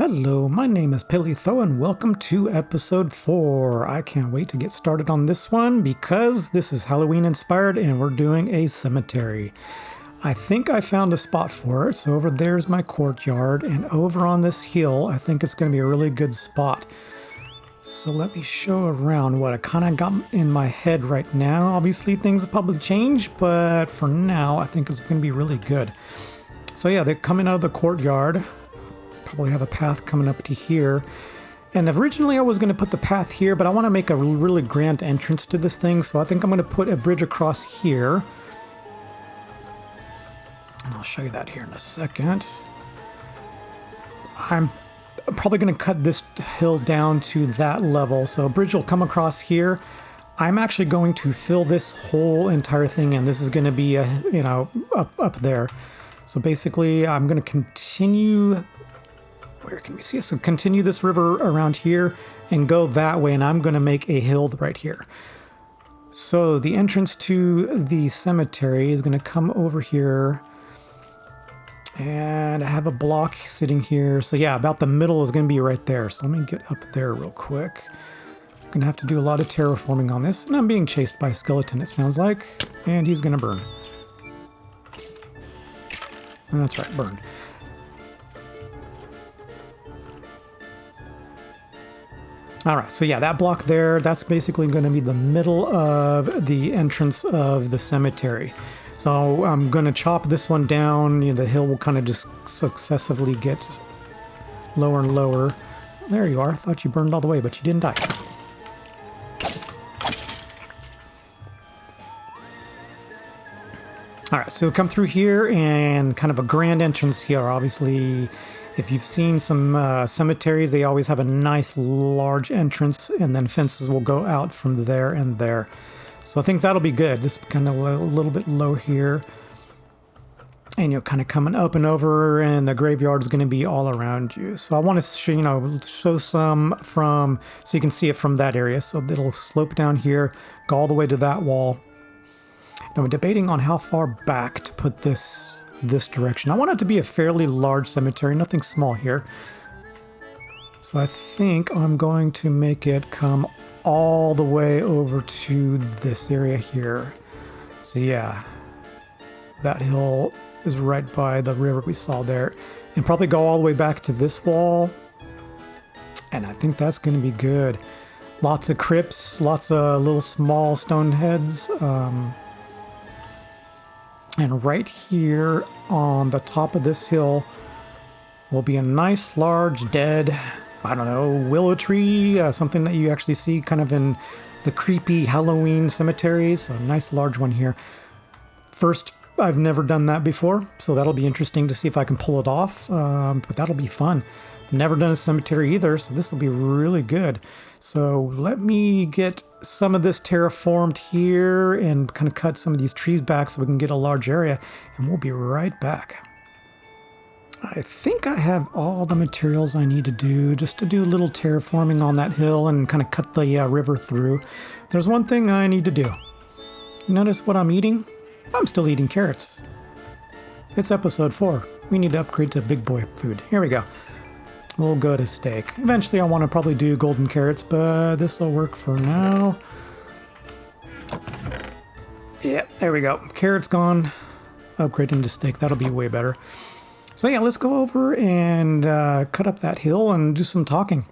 Hello, my name is Paly and welcome to episode 4. I can't wait to get started on this one because this is Halloween inspired and we're doing a cemetery. I think I found a spot for it, so over there's my courtyard, and over on this hill I think it's going to be a really good spot. So let me show around what I kind of got in my head right now. Obviously things will probably change, but for now I think it's going to be really good. So yeah, they're coming out of the courtyard. Probably have a path coming up to here. And originally I was going to put the path here, but I want to make a really grand entrance to this thing, so I think I'm going to put a bridge across here. And I'll show you that here in a second. I'm probably going to cut this hill down to that level, so a bridge will come across here. I'm actually going to fill this whole entire thing, and this is going to be up there. So basically I'm going to continue. Where can we see it? So continue this river around here and go that way, and I'm going to make a hill right here. So the entrance to the cemetery is going to come over here, and I have a block sitting here. So yeah, about the middle is going to be right there. So let me get up there real quick. I'm going to have to do a lot of terraforming on this, and I'm being chased by a skeleton, it sounds like, and he's going to burn. That's right, burned. All right, so yeah, that block there, that's basically going to be the middle of the entrance of the cemetery. So I'm going to chop this one down. The hill will kind of just successively get lower and lower. There you are. I thought you burned all the way, but you didn't die. All right, so come through here and kind of a grand entrance here, obviously. If you've seen some cemeteries, they always have a nice large entrance, and then fences will go out from there and there. So I think that'll be good. This is kind of a little bit low here. And you're kind of coming up and over, and the graveyard is going to be all around you. So I want to show some from, so you can see it from that area. So it'll slope down here, go all the way to that wall. Now I'm debating on how far back to put this direction. I want it to be a fairly large cemetery, nothing small here. So I think I'm going to make it come all the way over to this area here. So yeah, that hill is right by the river we saw there, and probably go all the way back to this wall. And I think that's going to be good. Lots of crypts, lots of little small stone heads. And right here on the top of this hill will be a nice large dead, I don't know, willow tree, something that you actually see kind of in the creepy Halloween cemeteries. So a nice large one here. First, I've never done that before, so that'll be interesting to see if I can pull it off, but that'll be fun. I've never done a cemetery either, so this will be really good. So let me get some of this terraformed here and kind of cut some of these trees back so we can get a large area, and we'll be right back. I think I have all the materials I need to do just to do a little terraforming on that hill and kind of cut the river through. There's one thing I need to do. Notice what I'm eating? I'm still eating carrots. It's episode 4. We need to upgrade to big boy food. Here we go. We'll go to steak. Eventually I want to probably do golden carrots, but this will work for now. Yeah, there we go. Carrots gone. Upgrading to steak. That'll be way better. So yeah, let's go over and cut up that hill and do some talking.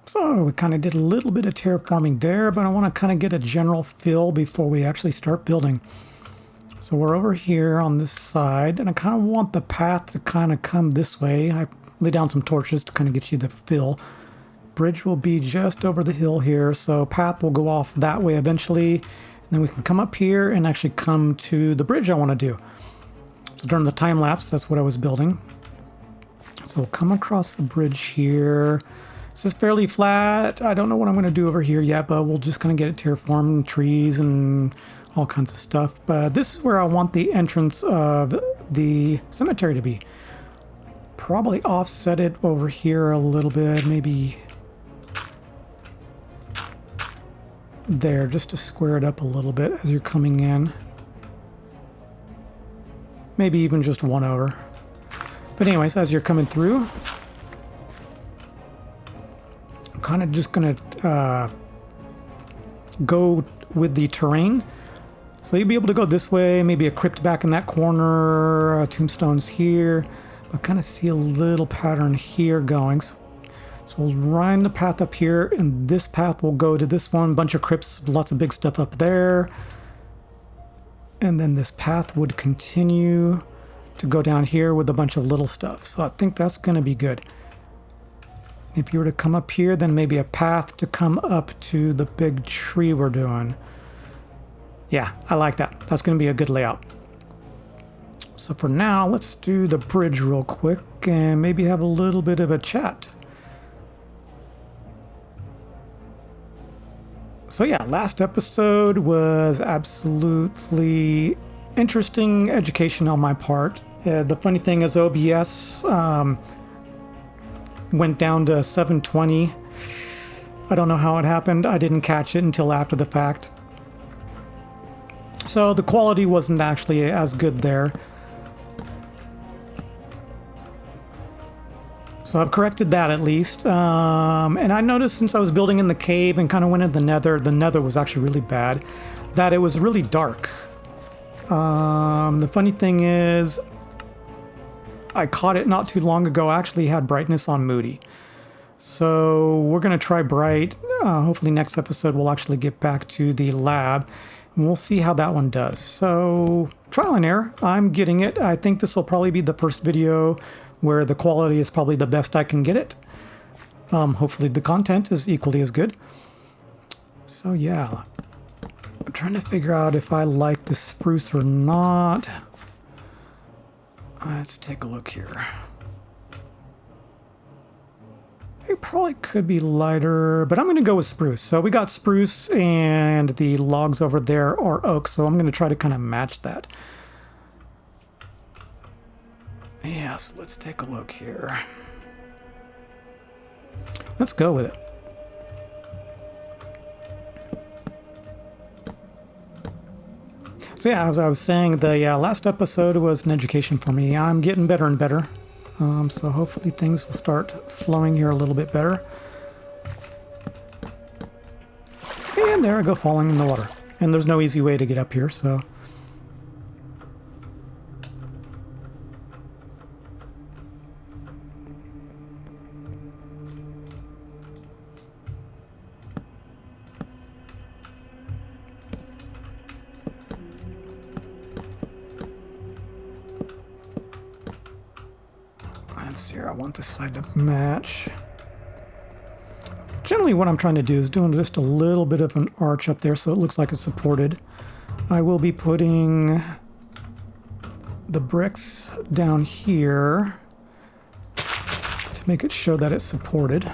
So we kind of did a little bit of terraforming there, but I want to kind of get a general feel before we actually start building. So we're over here on this side, and I kind of want the path to kind of come this way. I lay down some torches to kind of get you the feel. Bridge will be just over the hill here, so path will go off that way eventually. And then we can come up here and actually come to the bridge I want to do. So during the time lapse, that's what I was building. So we'll come across the bridge here. This is fairly flat. I don't know what I'm going to do over here yet, but we'll just kind of get it terraformed, trees and all kinds of stuff. But this is where I want the entrance of the cemetery to be. Probably offset it over here a little bit, maybe there, just to square it up a little bit as you're coming in. Maybe even just one over. But anyways, as you're coming through, I'm kind of just going to go with the terrain. So you'll be able to go this way, maybe a crypt back in that corner, tombstones here. But kind of see a little pattern here going. So we'll run the path up here, and this path will go to this one. Bunch of crypts, lots of big stuff up there. And then this path would continue to go down here with a bunch of little stuff. So I think that's going to be good. If you were to come up here, then maybe a path to come up to the big tree we're doing. Yeah, I like that. That's going to be a good layout. So for now, let's do the bridge real quick and maybe have a little bit of a chat. So yeah, last episode was absolutely interesting education on my part. The funny thing is OBS went down to 720. I don't know how it happened. I didn't catch it until after the fact. So the quality wasn't actually as good there. So I've corrected that at least. And I noticed since I was building in the cave and kind of went in the nether was actually really bad, that it was really dark. The funny thing is, I caught it not too long ago. I actually had brightness on Moody. So we're going to try bright. Hopefully next episode we'll actually get back to the lab. And we'll see how that one does. So trial and error. I'm getting it. I think this will probably be the first video where the quality is probably the best I can get it. Hopefully the content is equally as good. So yeah. I'm trying to figure out if I like the spruce or not. Let's take a look here. It probably could be lighter, but I'm going to go with spruce. So we got spruce and the logs over there are oak, so I'm going to try to kind of match that. Yes, let's take a look here. Let's go with it. So yeah, as I was saying, the last episode was an education for me. I'm getting better and better. So hopefully things will start flowing here a little bit better. And there I go, falling in the water. And there's no easy way to get up here, so... Here, I want this side to match. Generally what I'm trying to do is doing just a little bit of an arch up there so it looks like it's supported. I will be putting the bricks down here to make it show that it's supported.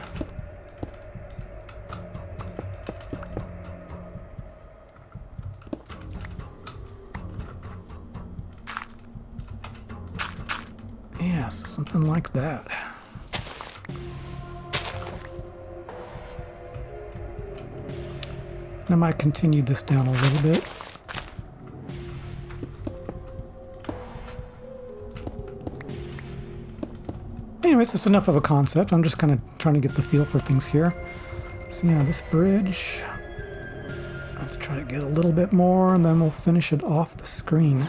Yes, something like that. I might continue this down a little bit. Anyways, it's enough of a concept. I'm just kind of trying to get the feel for things here. So yeah, this bridge. Let's try to get a little bit more and then we'll finish it off the screen.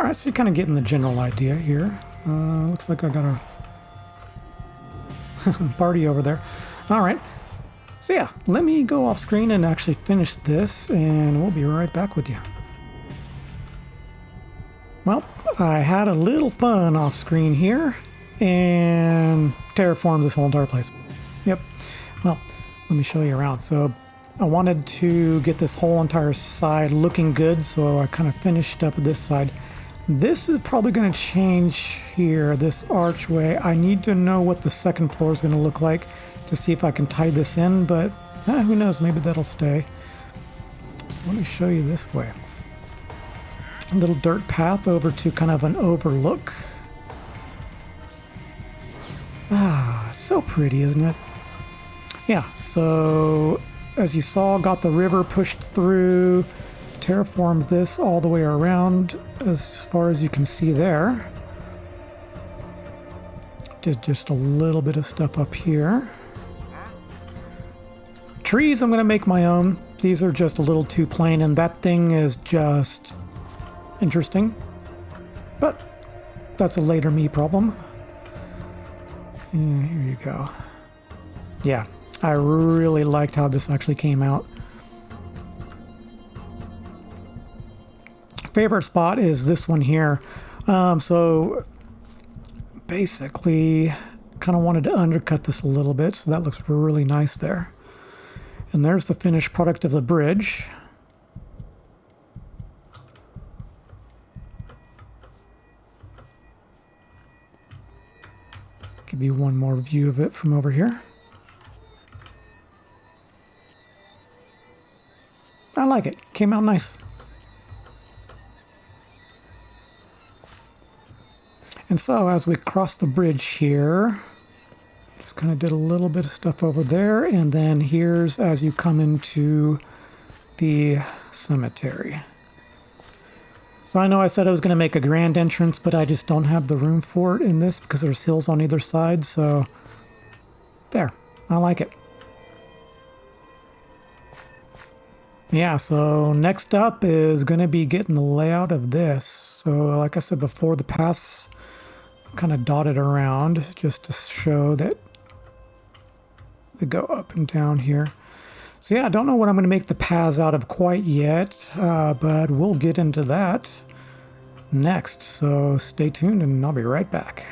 Alright, so you're kind of getting the general idea here. Looks like I got a party over there. Alright, so yeah, let me go off screen and actually finish this, and we'll be right back with you. Well, I had a little fun off screen here, and terraformed this whole entire place. Yep, well, let me show you around. So I wanted to get this whole entire side looking good, so I kind of finished up this side. This is probably going to change here, this archway. I need to know what the second floor is going to look like to see if I can tie this in, but who knows, maybe that'll stay. So let me show you this way. A little dirt path over to kind of an overlook. Ah, so pretty, isn't it? Yeah, so as you saw, got the river pushed through, terraformed this all the way around as far as you can see there. Did just a little bit of stuff up here. Trees I'm going to make my own. These are just a little too plain, and that thing is just interesting. But that's a later me problem. Yeah, here you go. Yeah, I really liked how this actually came out. Favorite spot is this one here. So basically kind of wanted to undercut this a little bit, so that looks really nice there. And there's the finished product of the bridge. Give you one more view of it from over here. I like it. Came out nice. And so as we cross the bridge here, just kind of did a little bit of stuff over there, and then here's as you come into the cemetery. So I know I said I was going to make a grand entrance, but I just don't have the room for it in this because there's hills on either side, so there, I like it. Yeah, so next up is going to be getting the layout of this. So like I said before, the paths kind of dotted around just to show that they go up and down here. So yeah, I don't know what I'm going to make the paths out of quite yet, but we'll get into that next. So stay tuned and I'll be right back.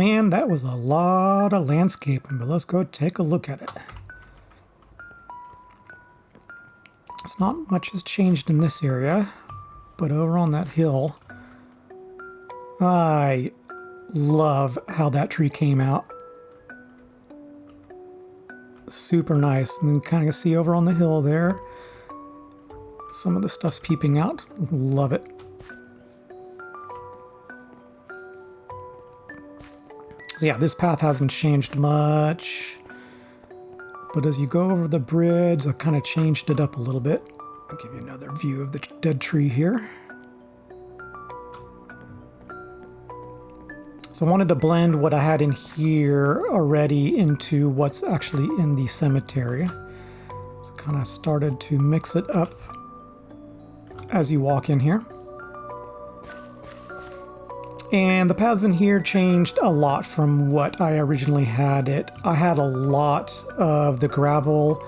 man, that was a lot of landscaping, but let's go take a look at it. It's not much has changed in this area, but over on that hill, I love how that tree came out. Super nice. And then kind of see over on the hill there, some of the stuff's peeping out. Love it. So yeah, this path hasn't changed much. But as you go over the bridge, I kind of changed it up a little bit. I'll give you another view of the dead tree here. So I wanted to blend what I had in here already into what's actually in the cemetery. So kind of started to mix it up as you walk in here. And the paths in here changed a lot from what I originally had it. I had a lot of the gravel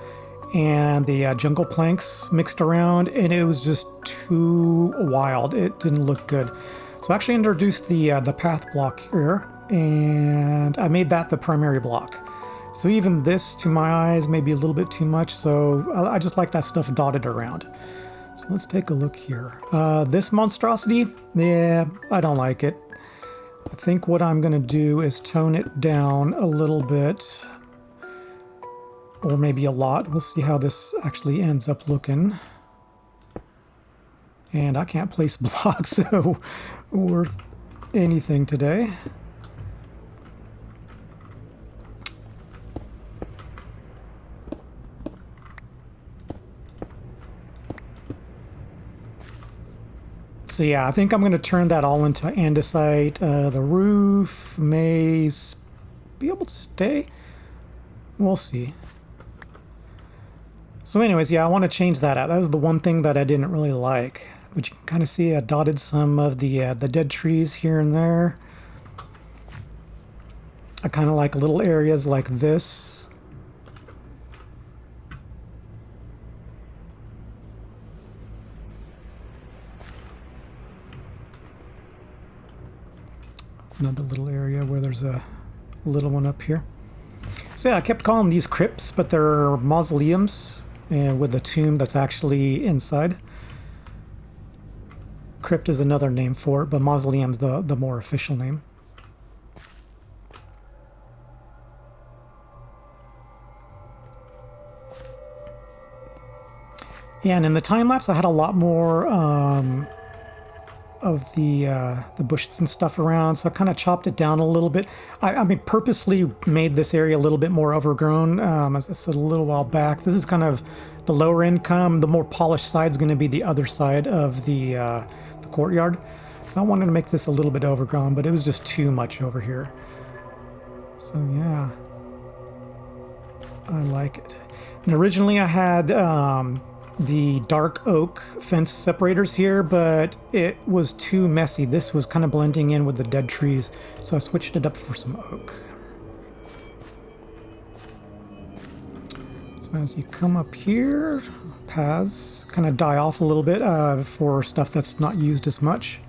and the jungle planks mixed around, and it was just too wild. It didn't look good. So I actually introduced the path block here, and I made that the primary block. So even this, to my eyes, may be a little bit too much, so I just like that stuff dotted around. So let's take a look here. This monstrosity, yeah, I don't like it. I think what I'm going to do is tone it down a little bit, or maybe a lot. We'll see how this actually ends up looking. And I can't place blocks, so worth anything today. So yeah, I think I'm going to turn that all into andesite. The roof may be able to stay. We'll see. So anyways, yeah, I want to change that out. That was the one thing that I didn't really like. But you can kind of see I dotted some of the dead trees here and there. I kind of like little areas like this. Another little area where there's a little one up here. So yeah, I kept calling these crypts, but they're mausoleums with a tomb that's actually inside. Crypt is another name for it, but mausoleum's the more official name. Yeah, and in the time lapse, I had a lot more of the bushes and stuff around, so I kind of chopped it down a little bit. I mean, purposely made this area a little bit more overgrown. As I said a little while back, this is kind of the lower income. The more polished side is going to be the other side of the courtyard. So I wanted to make this a little bit overgrown, but it was just too much over here. So yeah, I like it. And originally I had the dark oak fence separators here, but it was too messy. This was kind of blending in with the dead trees, so I switched it up for some oak. So as you come up here, paths kind of die off a little bit for stuff that's not used as much.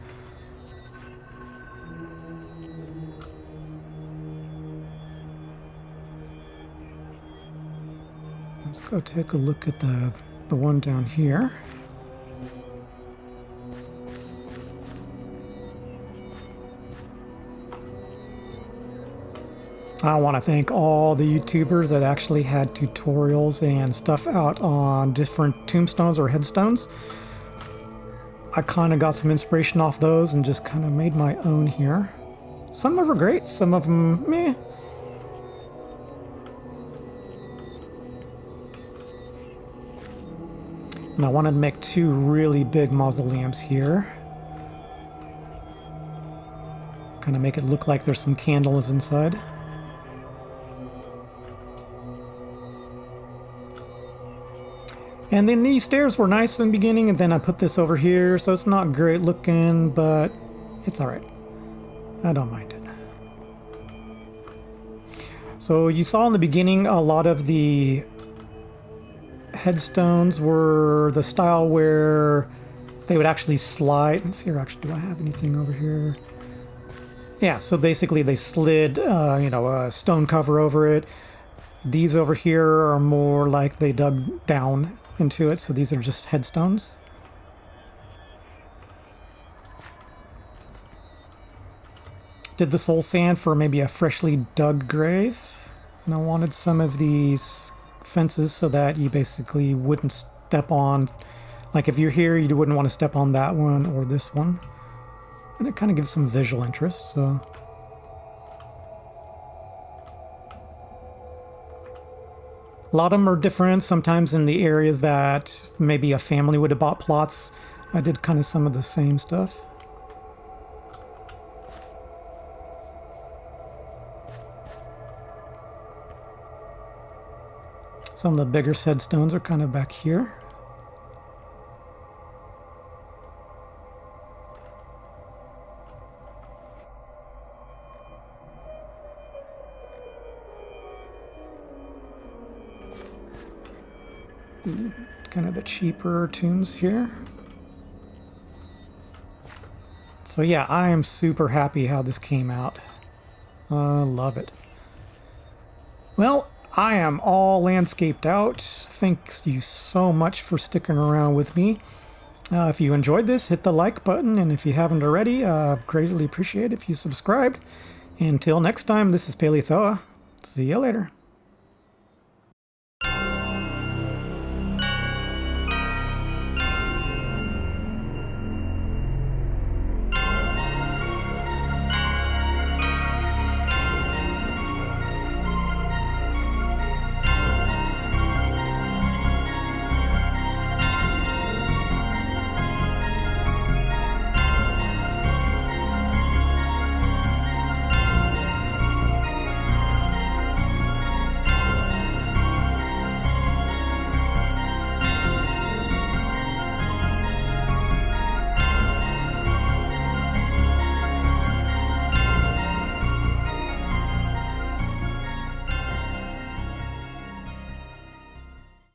Let's go take a look at the one down here. I want to thank all the YouTubers that actually had tutorials and stuff out on different tombstones or headstones. I kind of got some inspiration off those and just kind of made my own here. Some of them are great, some of them meh. And I wanted to make two really big mausoleums here. Kind of make it look like there's some candles inside. And then these stairs were nice in the beginning, and then I put this over here, so it's not great looking, but it's alright. I don't mind it. So you saw in the beginning a lot of the headstones were the style where they would actually slide. Let's see here, actually, do I have anything over here? Yeah, so basically they slid, you know, a stone cover over it. These over here are more like they dug down into it, so these are just headstones. Did the soul sand for maybe a freshly dug grave. And I wanted some of these fences so that you basically wouldn't step on, like if you're here, you wouldn't want to step on that one or this one. And it kind of gives some visual interest, so. A lot of them are different, sometimes in the areas that maybe a family would have bought plots. I did kind of some of the same stuff. Some of the bigger headstones are kind of back here. Kind of the cheaper tombs here. So yeah, I am super happy how this came out. I love it. Well, I am all landscaped out. Thanks you so much for sticking around with me. If you enjoyed this, hit the like button, and if you haven't already, greatly appreciate it if you subscribed. Until next time, this is Paly. See you later.